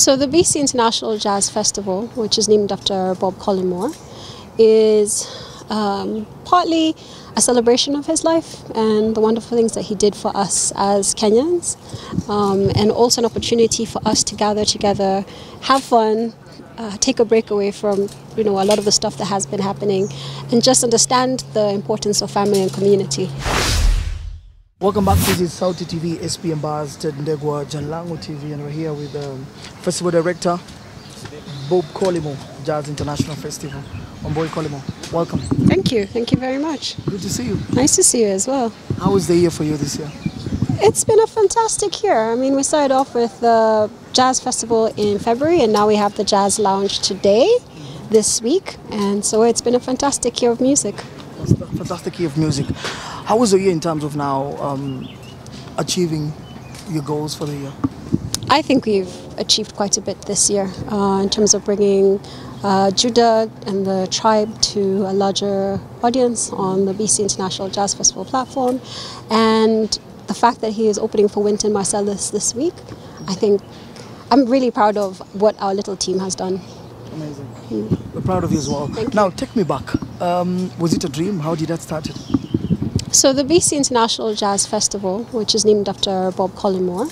So the BC International Jazz Festival, which is named after Bob Collymore, is partly a celebration of his life and the wonderful things that he did for us as Kenyans, and also an opportunity for us to gather together, have fun, take a break away from a lot of the stuff that has been happening, and just understand the importance of family and community. Welcome back. This is Sauti TV, SP Ambassador Ndegwa Jalango TV, and we're here with Festival Director Bob Collymore, Jazz International Festival. Omboy Collymore, welcome. Thank you very much. Good to see you. Nice to see you as well. How was the year for you this year? It's been a fantastic year. I mean, we started off with the Jazz Festival in February, and now we have the Jazz Lounge today, this week, and so it's been a fantastic year of music. Fantastic year of music. How was the year in terms of now achieving your goals for the year? I think we've achieved quite a bit this year in terms of bringing Judah and the tribe to a larger audience on the BC International Jazz Festival platform, and the fact that he is opening for Wynton Marsalis this week. I think I'm really proud of what our little team has done. Amazing. We're proud of you as well. Now, take me back. Was it a dream? How did that start? So the BC International Jazz Festival, which is named after Bob Collymore,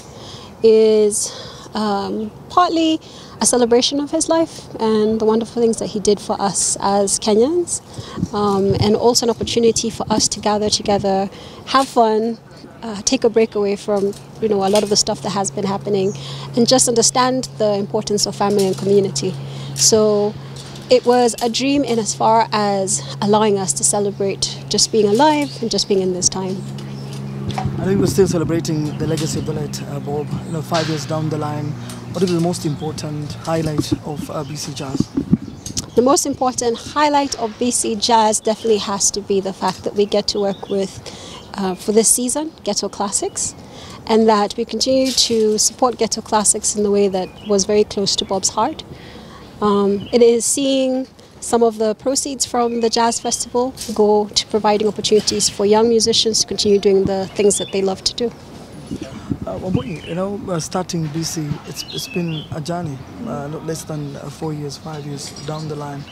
is partly a celebration of his life and the wonderful things that he did for us as Kenyans, and also an opportunity for us to gather together, have fun, take a break away from a lot of the stuff that has been happening, and just understand the importance of family and community. So it was a dream in as far as allowing us to celebrate just being alive and just being in this time. I know we're still celebrating the legacy of the late Bob. 5 years down the line, what is the most important highlight of BC Jazz? The most important highlight of BC Jazz definitely has to be the fact that we get to work with, for this season, Ghetto Classics, and that we continue to support Ghetto Classics in the way that was very close to Bob's heart. It is seeing some of the proceeds from the Jazz Festival go to providing opportunities for young musicians to continue doing the things that they love to do. Starting BC, it's been a journey, not less than 4 years, 5 years down the line.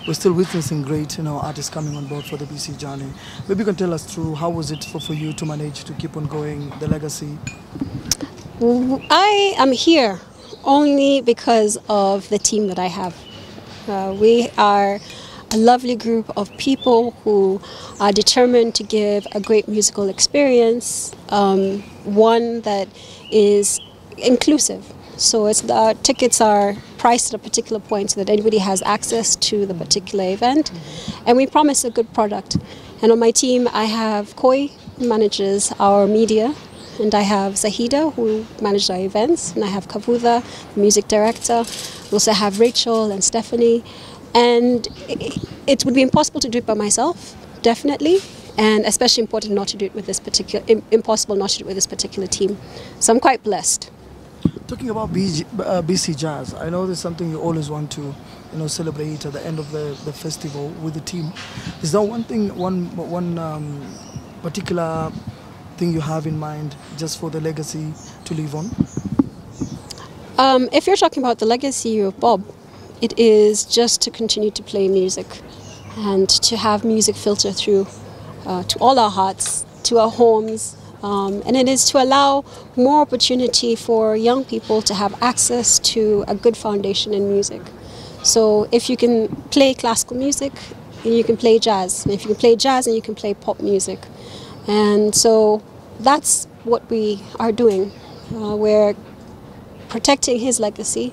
We're still witnessing great artists coming on board for the BC journey. Maybe you can tell us through how was it for you to manage to keep on going, the legacy? I am here only because of the team that I have. We are a lovely group of people who are determined to give a great musical experience, one that is inclusive. So the tickets are priced at a particular point so that anybody has access to the particular event, and we promise a good product. And on my team I have Koi, who manages our media, and I have Zahida, who managed our events, and I have Kavudha, the music director. We also have Rachel and Stephanie, and it would be impossible to do it by myself, definitely, and especially impossible not to do it with this particular team. So I'm quite blessed. Talking about BC Jazz, I know there's something you always want to celebrate at the end of the festival with the team. Is there one particular thing you have in mind just for the legacy to live on? If you're talking about the legacy of Bob, it is just to continue to play music and to have music filter through to all our hearts, to our homes, and it is to allow more opportunity for young people to have access to a good foundation in music. So if you can play classical music, then you can play jazz. And if you can play jazz, then you can play pop music. And so that's what we are doing. We're protecting his legacy.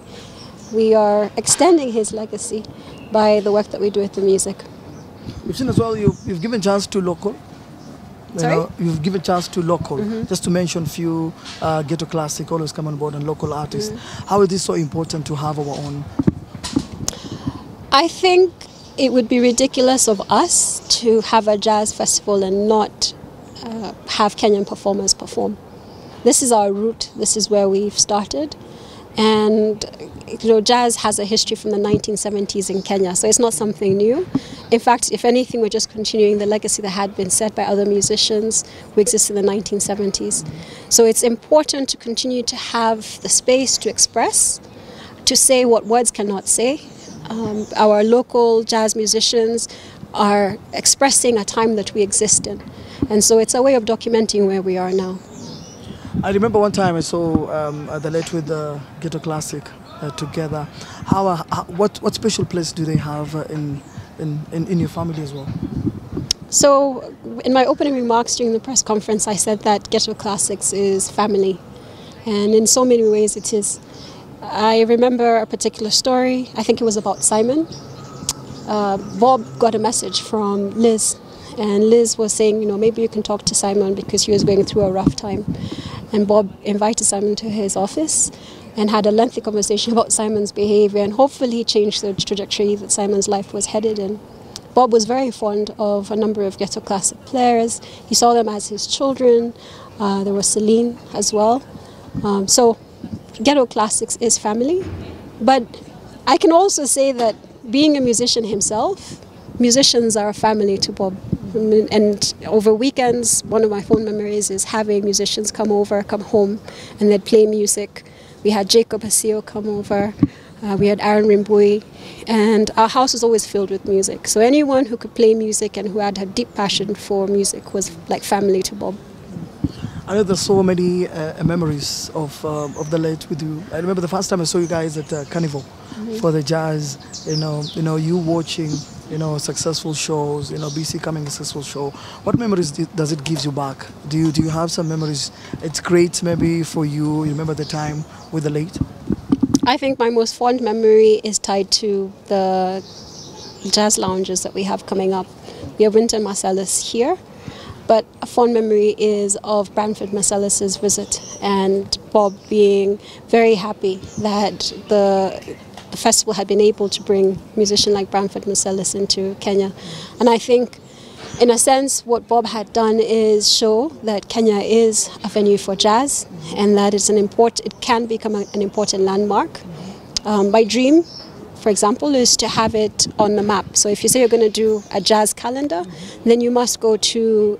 We are extending his legacy by the work that we do with the music. We've seen as well, you've given chance to local. You've given chance to local. Just to mention few, Ghetto Classic always come on board, and local artists. How is this so important to have our own? I think it would be ridiculous of us to have a jazz festival and not have Kenyan performers perform. This is our root. This is where we've started, and jazz has a history from the 1970s in Kenya, so it's not something new. In fact, if anything, we're just continuing the legacy that had been set by other musicians who existed in the 1970s. So it's important to continue to have the space to express, to say what words cannot say. Our local jazz musicians are expressing a time that we exist in. And so it's a way of documenting where we are now. I remember one time I saw the late with the Ghetto Classic together. What special place do they have in your family as well? So in my opening remarks during the press conference, I said that Ghetto Classics is family. And in so many ways it is. I remember a particular story. I think it was about Simon. Bob got a message from Liz. And Liz was saying, maybe you can talk to Simon because he was going through a rough time. And Bob invited Simon to his office and had a lengthy conversation about Simon's behavior and hopefully changed the trajectory that Simon's life was headed in. Bob was very fond of a number of Ghetto Classic players. He saw them as his children. There was Celine as well. So Ghetto Classics is family. But I can also say that being a musician himself, musicians are a family to Bob. And over weekends, one of my fond memories is having musicians come home, and they'd play music. We had Jacob Haseo come over, we had Aaron Rimbui, and our house was always filled with music. So anyone who could play music and who had a deep passion for music was like family to Bob. I know there's so many memories of the late with you. I remember the first time I saw you guys at Carnival for the jazz. You watching. Successful shows, BC coming a successful show. What memories does it give you back? Do you have some memories? It's great maybe for you. You remember the time with the late? I think my most fond memory is tied to the jazz lounges that we have coming up. We have Wynton Marsalis here, but a fond memory is of Branford Marsalis' visit and Bob being very happy that the festival had been able to bring a musician like Branford Marsalis into Kenya. And I think, in a sense, what Bob had done is show that Kenya is a venue for jazz and that it can become an important landmark. My dream, for example, is to have it on the map. So if you say you're going to do a jazz calendar, then you must go to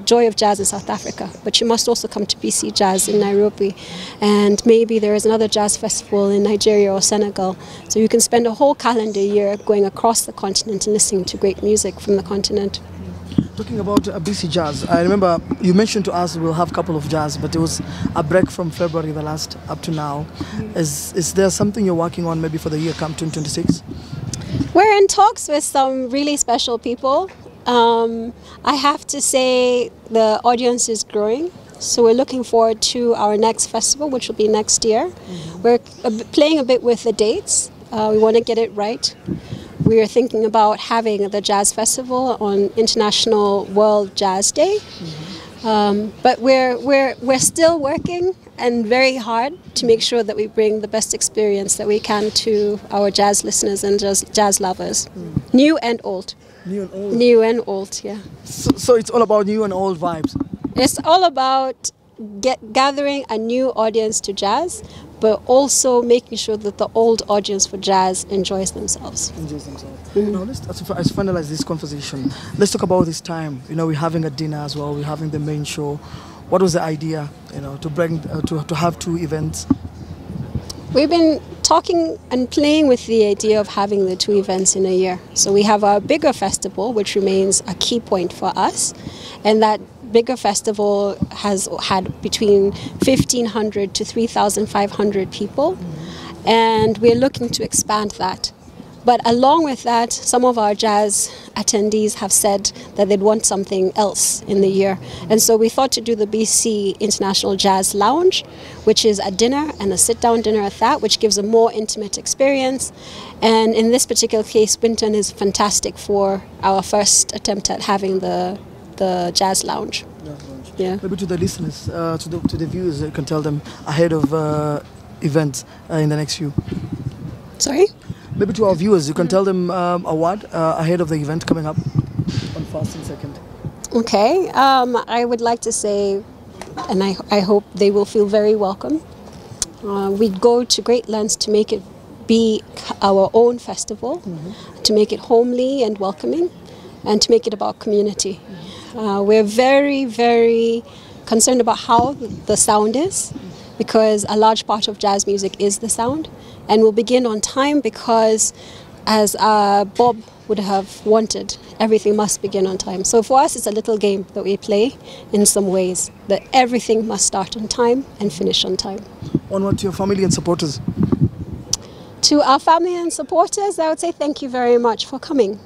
Joy of Jazz in South Africa, but you must also come to BC Jazz in Nairobi. And maybe there is another jazz festival in Nigeria or Senegal. So you can spend a whole calendar year going across the continent and listening to great music from the continent. Talking about BC Jazz, I remember you mentioned to us we'll have a couple of jazz, but it was a break from February the last up to now. Is there something you're working on maybe for the year come 2026? We're in talks with some really special people. I have to say the audience is growing. So we're looking forward to our next festival, which will be next year. We're playing a bit with the dates. We want to get it right. We are thinking about having the Jazz Festival on International World Jazz Day. But we're still working and very hard to make sure that we bring the best experience that we can to our jazz listeners and jazz lovers, new and old. New and old? New and old, yeah. So it's all about new and old vibes? It's all about gathering a new audience to jazz, but also making sure that the old audience for jazz enjoys themselves. Now let's finalize this conversation. Let's talk about this time. We're having a dinner as well. We're having the main show. What was the idea? To bring to have two events. We've been talking and playing with the idea of having the two events in a year. So we have our bigger festival, which remains a key point for us, and that bigger festival has had between 1,500 to 3,500 people, and we're looking to expand that. But along with that, some of our jazz attendees have said that they'd want something else in the year. And so we thought to do the BC International Jazz Lounge, which is a dinner and a sit-down dinner at that, which gives a more intimate experience. And in this particular case, Wynton is fantastic for our first attempt at having the Jazz Lounge. Yeah. Maybe to the listeners, to the viewers, you can tell them ahead of events in the next few. Sorry? Maybe to our viewers, you can tell them a word ahead of the event coming up on 1st and 2nd. Okay. I would like to say, and I hope they will feel very welcome. We go to great lengths to make it be our own festival, to make it homely and welcoming, and to make it about community. We're very, very concerned about how the sound is, because a large part of jazz music is the sound. and we'll begin on time because, as Bob would have wanted, everything must begin on time. So for us, it's a little game that we play in some ways, that everything must start on time and finish on time. Onward to your family and supporters. To our family and supporters, I would say thank you very much for coming.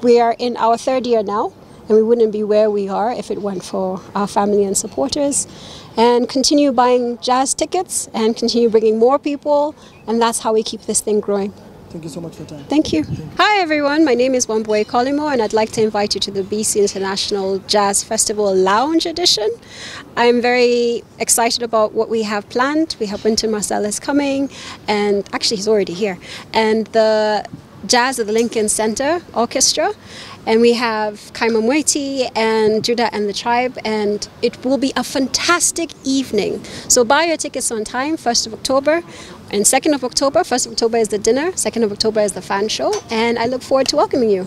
We are in our third year now, and we wouldn't be where we are if it weren't for our family and supporters. And continue buying jazz tickets and continue bringing more people, and that's how we keep this thing growing. Thank you so much for your time. Thank you. Hi everyone, my name is Wambui Kolimo, and I'd like to invite you to the BC International Jazz Festival Lounge Edition. I'm very excited about what we have planned. We have Wynton Marsalis coming, and actually he's already here, and the Jazz at the Lincoln Center Orchestra, and we have Kaima Mweti and Judah and the Tribe, and it will be a fantastic evening. So buy your tickets on time, 1st of October and 2nd of October. 1st of October is the dinner, 2nd of October is the fan show, and I look forward to welcoming you.